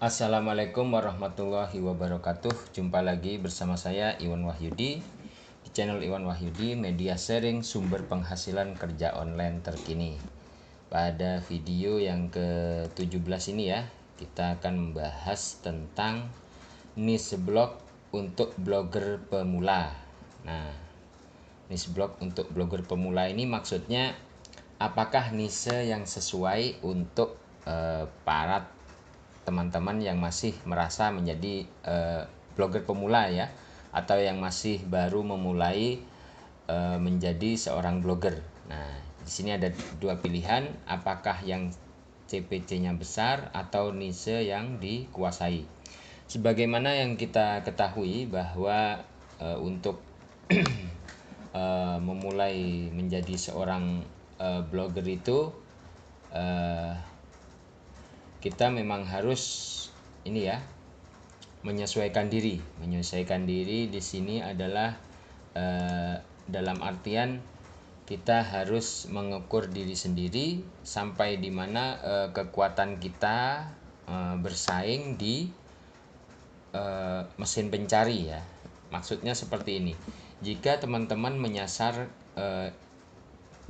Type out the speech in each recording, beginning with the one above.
Assalamualaikum warahmatullahi wabarakatuh. Jumpa lagi bersama saya Iwan Wahyudi di channel Iwan Wahyudi, media sharing sumber penghasilan kerja online terkini. Pada video yang ke-17 ini ya, kita akan membahas tentang niche blog untuk blogger pemula. Nah, niche blog untuk blogger pemula ini maksudnya apakah niche yang sesuai untuk para teman-teman yang masih merasa menjadi blogger pemula ya, atau yang masih baru memulai menjadi seorang blogger. Nah, di sini ada dua pilihan, apakah yang CPC-nya besar atau niche yang dikuasai. Sebagaimana yang kita ketahui bahwa untuk memulai menjadi seorang blogger itu kita memang harus ini ya, menyesuaikan diri. Menyesuaikan diri di sini adalah dalam artian kita harus mengukur diri sendiri sampai di mana kekuatan kita bersaing di mesin pencari ya. Maksudnya seperti ini. Jika teman-teman menyasar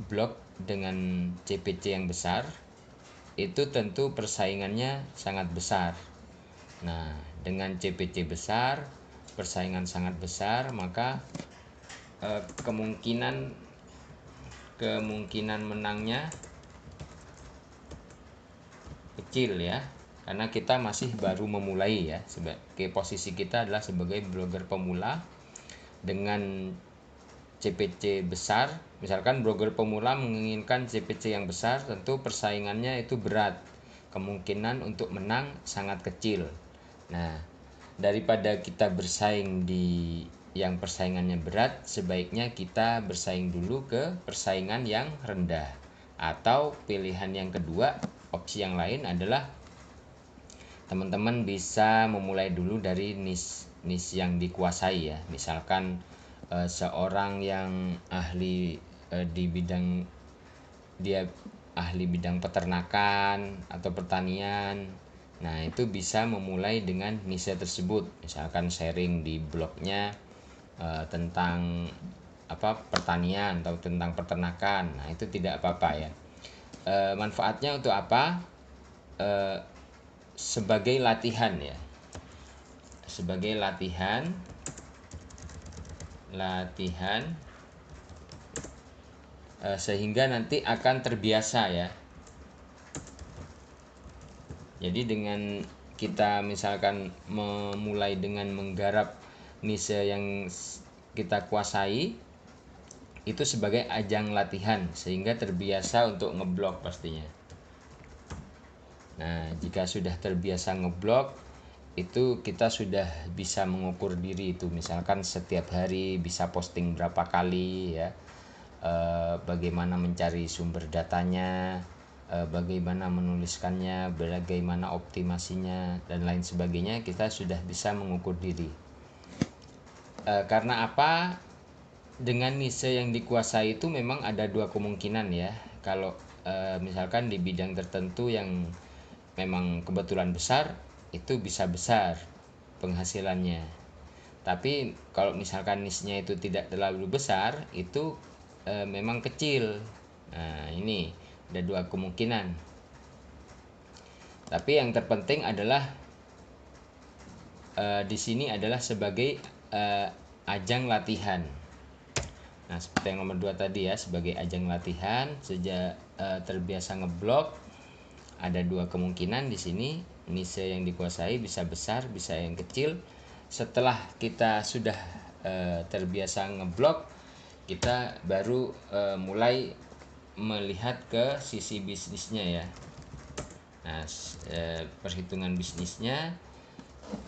blog dengan CPC yang besar, itu tentu persaingannya sangat besar. Nah, dengan CPC besar, persaingan sangat besar, maka kemungkinan menangnya kecil ya, karena kita masih baru memulai ya. Sebagai posisi kita adalah sebagai blogger pemula dengan CPC besar. Misalkan blogger pemula menginginkan CPC yang besar, tentu persaingannya itu berat, kemungkinan untuk menang sangat kecil. Nah, daripada kita bersaing di yang persaingannya berat, sebaiknya kita bersaing dulu ke persaingan yang rendah. Atau pilihan yang kedua, opsi yang lain adalah teman-teman bisa memulai dulu dari niche yang dikuasai ya. Misalkan seorang yang ahli di bidang peternakan atau pertanian. Nah, itu bisa memulai dengan niche tersebut. Misalkan sharing di blognya tentang pertanian atau tentang peternakan. Nah, itu tidak apa-apa ya. Manfaatnya untuk apa? Sebagai latihan ya. Sebagai latihan sehingga nanti akan terbiasa ya. Jadi dengan kita misalkan memulai dengan menggarap niche yang kita kuasai, itu sebagai ajang latihan sehingga terbiasa untuk ngeblog pastinya. Nah, jika sudah terbiasa ngeblog, itu kita sudah bisa mengukur diri itu. Misalkan setiap hari bisa posting berapa kali ya, bagaimana mencari sumber datanya, bagaimana menuliskannya, bagaimana optimasinya, dan lain sebagainya. Kita sudah bisa mengukur diri. Karena apa? Dengan niche yang dikuasai itu memang ada dua kemungkinan ya. Kalau misalkan di bidang tertentu yang memang kebetulan besar, itu bisa besar penghasilannya. Tapi kalau misalkan niche-nya itu tidak terlalu besar, itu memang kecil. Nah, ini ada dua kemungkinan. Tapi yang terpenting adalah di sini adalah sebagai ajang latihan. Nah, seperti yang nomor 2 tadi ya, sebagai ajang latihan. Sejak terbiasa ngeblog, ada dua kemungkinan di sini. Niche yang dikuasai bisa besar, bisa yang kecil. Setelah kita sudah terbiasa ngeblog, kita baru mulai melihat ke sisi bisnisnya ya. Nah, perhitungan bisnisnya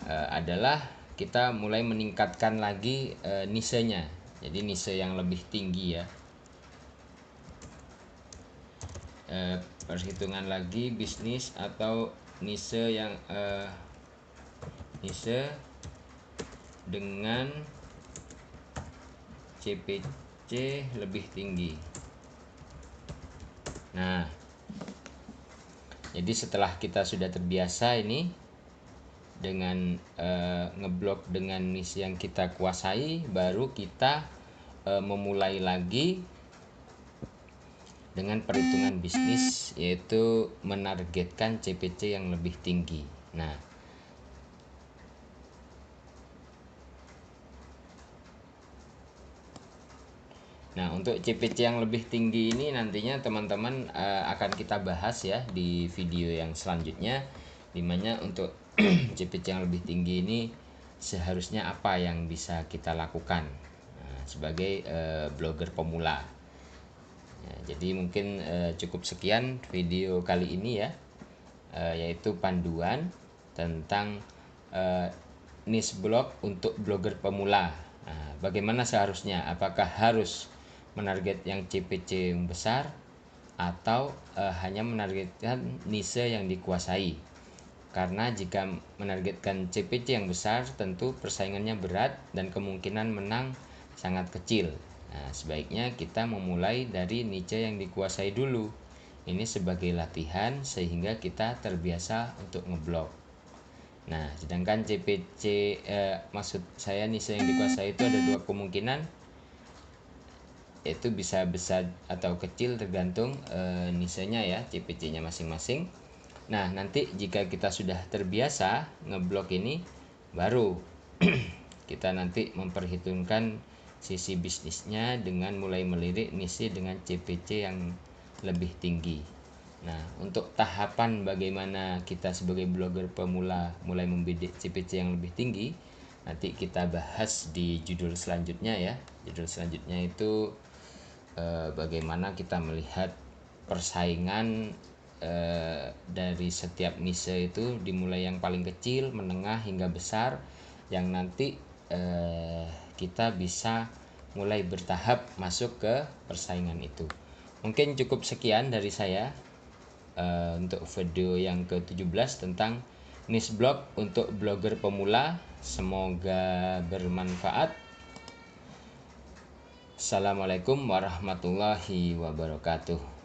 adalah kita mulai meningkatkan lagi niche-nya. Jadi niche yang lebih tinggi ya. Perhitungan lagi bisnis atau niche yang niche dengan CPC lebih tinggi. Nah, jadi setelah kita sudah terbiasa ini, dengan ngeblok dengan niche yang kita kuasai, baru kita memulai lagi dengan perhitungan bisnis, yaitu menargetkan CPC yang lebih tinggi. Nah, untuk CPC yang lebih tinggi ini nantinya teman-teman akan kita bahas ya di video yang selanjutnya, dimana untuk CPC yang lebih tinggi ini seharusnya apa yang bisa kita lakukan sebagai blogger pemula. Ya, jadi mungkin cukup sekian video kali ini ya, yaitu panduan tentang niche blog untuk blogger pemula. Nah, bagaimana seharusnya? Apakah harus menarget yang CPC yang besar atau hanya menargetkan niche yang dikuasai? Karena jika menargetkan CPC yang besar, tentu persaingannya berat dan kemungkinan menang sangat kecil. Nah, sebaiknya kita memulai dari niche yang dikuasai dulu. Ini sebagai latihan sehingga kita terbiasa untuk ngeblog. Nah, sedangkan CPC maksud saya niche yang dikuasai itu ada dua kemungkinan, yaitu bisa besar atau kecil tergantung niche-nya ya, CPC-nya masing-masing. Nah, nanti jika kita sudah terbiasa ngeblok ini, baru kita nanti memperhitungkan sisi bisnisnya dengan mulai melirik niche dengan CPC yang lebih tinggi. Nah, untuk tahapan bagaimana kita sebagai blogger pemula mulai membidik CPC yang lebih tinggi, nanti kita bahas di judul selanjutnya ya. Judul selanjutnya itu bagaimana kita melihat persaingan dari setiap niche itu, dimulai yang paling kecil, menengah hingga besar, yang nanti kita bisa mulai bertahap masuk ke persaingan itu. Mungkin cukup sekian dari saya untuk video yang ke-17 tentang niche blog untuk blogger pemula. Semoga bermanfaat. Assalamualaikum warahmatullahi wabarakatuh.